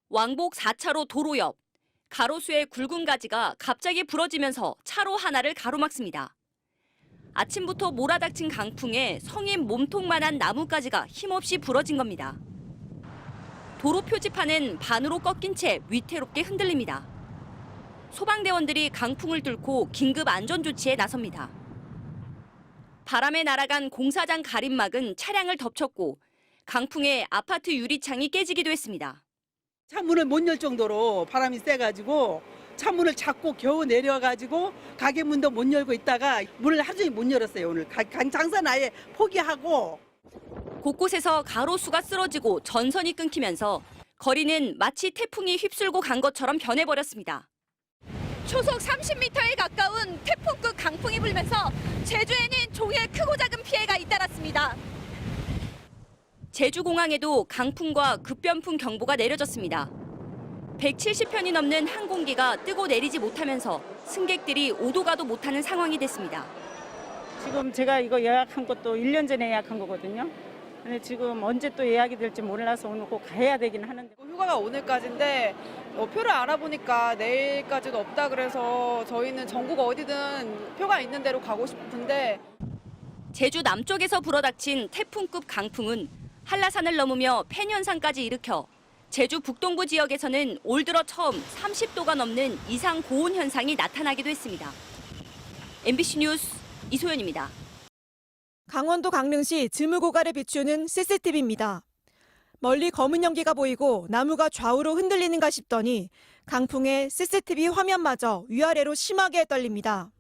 왕복 4차로 도로 옆, 가로수의 굵은 가지가 갑자기 부러지면서 차로 하나를 가로막습니다. 아침부터 몰아닥친 강풍에 성인 몸통만한 나무가지가 힘없이 부러진 겁니다. 도로 표지판은 반으로 꺾인 채 위태롭게 흔들립니다. 소방대원들이 강풍을 뚫고 긴급 안전조치에 나섭니다. 바람에 날아간 공사장 가림막은 차량을 덮쳤고 강풍에 아파트 유리창이 깨지기도 했습니다. 창문을 못 열 정도로 바람이 세가지고 창문을 잡고 겨우 내려가지고 가게 문도 못 열고 있다가 문을 하루 종일 못 열었어요. 오늘 장사는 아예 포기하고. 곳곳에서 가로수가 쓰러지고 전선이 끊기면서 거리는 마치 태풍이 휩쓸고 간 것처럼 변해버렸습니다. 초속 30m에 가까운 태풍급 강풍이 불면서 제주에는 종일 크고 작은 피해가 잇따랐습니다. 제주공항에도 강풍과 급변풍 경보가 내려졌습니다. 170편이 넘는 항공기가 뜨고 내리지 못하면서 승객들이 오도 가도 못하는 상황이 됐습니다. 지금 제가 이거 예약한 것도 1년 전에 예약한 거거든요. 근데 지금 언제 또 예약이 될지 몰라서 오늘 꼭 가야 되긴 하는데. 휴가가 오늘까지인데 표를 알아보니까 내일까지도 없다 그래서 저희는 전국 어디든 표가 있는 대로 가고 싶은데. 제주 남쪽에서 불어닥친 태풍급 강풍은 한라산을 넘으며 팬 현상까지 일으켜 제주 북동부 지역에서는 올 들어 처음 30도가 넘는 이상 고온 현상이 나타나기도 했습니다. MBC 뉴스 이소연입니다. 강원도 강릉시 즈무고가를 비추는 CCTV입니다. 멀리 검은 연기가 보이고 나무가 좌우로 흔들리는가 싶더니 강풍에 CCTV 화면마저 위아래로 심하게 떨립니다.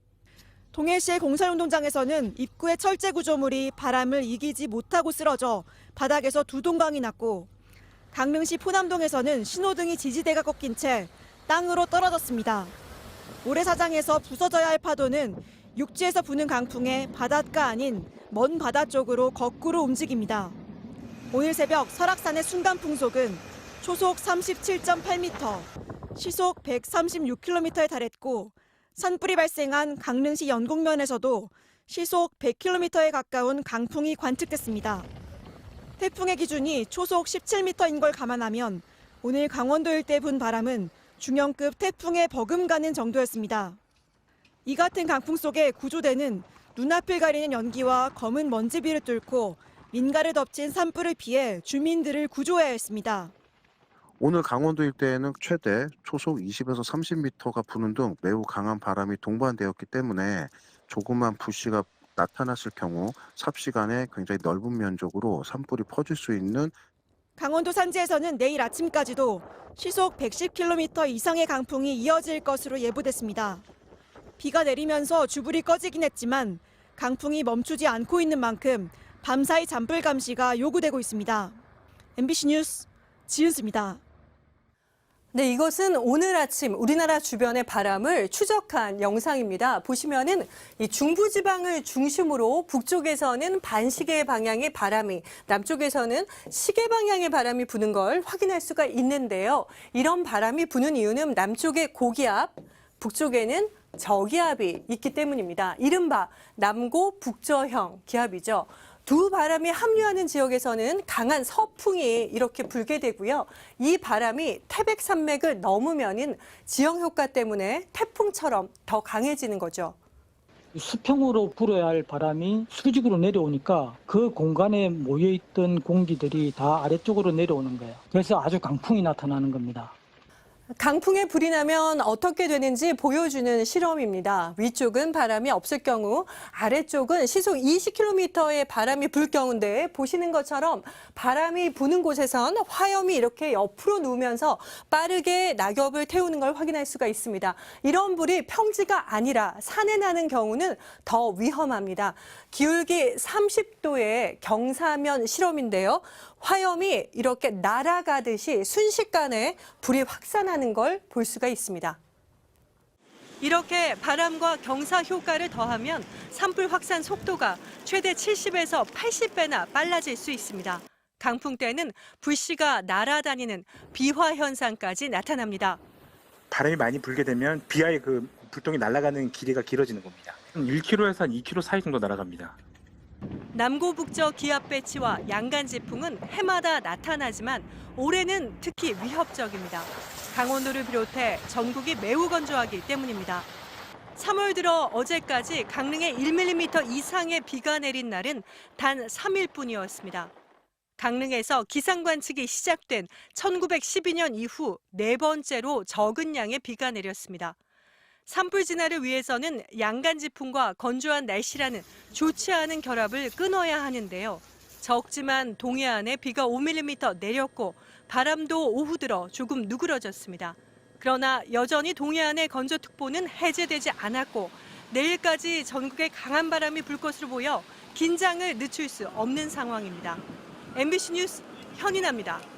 동해시의 공사운동장에서는 입구의 철제 구조물이 바람을 이기지 못하고 쓰러져 바닥에서 두 동강이 났고 강릉시 포남동에서는 신호등이 지지대가 꺾인 채 땅으로 떨어졌습니다. 모래사장에서 부서져야 할 파도는 육지에서 부는 강풍에 바닷가 아닌 먼 바다 쪽으로 거꾸로 움직입니다. 오늘 새벽 설악산의 순간 풍속은 초속 37.8m, 시속 136km에 달했고 산불이 발생한 강릉시 연곡면에서도 시속 100km에 가까운 강풍이 관측됐습니다. 태풍의 기준이 초속 17m인 걸 감안하면 오늘 강원도 일대 분 바람은 중형급 태풍에 버금가는 정도였습니다. 이 같은 강풍 속에 구조대는 눈앞을 가리는 연기와 검은 먼지비를 뚫고 민가를 덮친 산불을 피해 주민들을 구조해야 했습니다. 오늘 강원도 일대에는 최대 초속 20에서 30m가 부는 등 매우 강한 바람이 동반되었기 때문에 조그만 불씨가 나타났을 경우 삽시간에 굉장히 넓은 면적으로 산불이 퍼질 수 있는 강원도 산지에서는 내일 아침까지도 시속 110km 이상의 강풍이 이어질 것으로 예보됐습니다. 비가 내리면서 주불이 꺼지긴 했지만 강풍이 멈추지 않고 있는 만큼 밤사이 잔불 감시가 요구되고 있습니다. MBC 뉴스 지은수입니다. 네, 이것은 오늘 아침 우리나라 주변의 바람을 추적한 영상입니다. 보시면은 이 중부지방을 중심으로 북쪽에서는 반시계 방향의 바람이, 남쪽에서는 시계 방향의 바람이 부는 걸 확인할 수가 있는데요. 이런 바람이 부는 이유는 남쪽에 고기압, 북쪽에는 저기압이 있기 때문입니다. 이른바 남고 북저형 기압이죠. 두 바람이 합류하는 지역에서는 강한 서풍이 이렇게 불게 되고요. 이 바람이 태백산맥을 넘으면은 지형 효과 때문에 태풍처럼 더 강해지는 거죠. 수평으로 불어야 할 바람이 수직으로 내려오니까 그 공간에 모여있던 공기들이 다 아래쪽으로 내려오는 거예요. 그래서 아주 강풍이 나타나는 겁니다. 강풍에 불이 나면 어떻게 되는지 보여주는 실험입니다. 위쪽은 바람이 없을 경우, 아래쪽은 시속 20km의 바람이 불 경우인데 보시는 것처럼 바람이 부는 곳에선 화염이 이렇게 옆으로 누우면서 빠르게 낙엽을 태우는 걸 확인할 수가 있습니다. 이런 불이 평지가 아니라 산에 나는 경우는 더 위험합니다. 기울기 30도의 경사면 실험인데요. 화염이 이렇게 날아가듯이 순식간에 불이 확산하는 걸 볼 수가 있습니다. 이렇게 바람과 경사 효과를 더하면 산불 확산 속도가 최대 70에서 80배나 빨라질 수 있습니다. 강풍 때는 불씨가 날아다니는 비화 현상까지 나타납니다. 바람이 많이 불게 되면 비와의 그 불똥이 날아가는 길이가 길어지는 겁니다. 1km에서 한 2km 사이 정도 날아갑니다. 남고북저 기압 배치와 양간지풍은 해마다 나타나지만 올해는 특히 위협적입니다. 강원도를 비롯해 전국이 매우 건조하기 때문입니다. 3월 들어 어제까지 강릉에 1mm 이상의 비가 내린 날은 단 3일뿐이었습니다. 강릉에서 기상 관측이 시작된 1912년 이후 네 번째로 적은 양의 비가 내렸습니다. 산불 진화를 위해서는 양간지풍과 건조한 날씨라는 좋지 않은 결합을 끊어야 하는데요. 적지만 동해안에 비가 5mm 내렸고 바람도 오후 들어 조금 누그러졌습니다. 그러나 여전히 동해안의 건조특보는 해제되지 않았고 내일까지 전국에 강한 바람이 불 것으로 보여 긴장을 늦출 수 없는 상황입니다. MBC 뉴스 현인아입니다.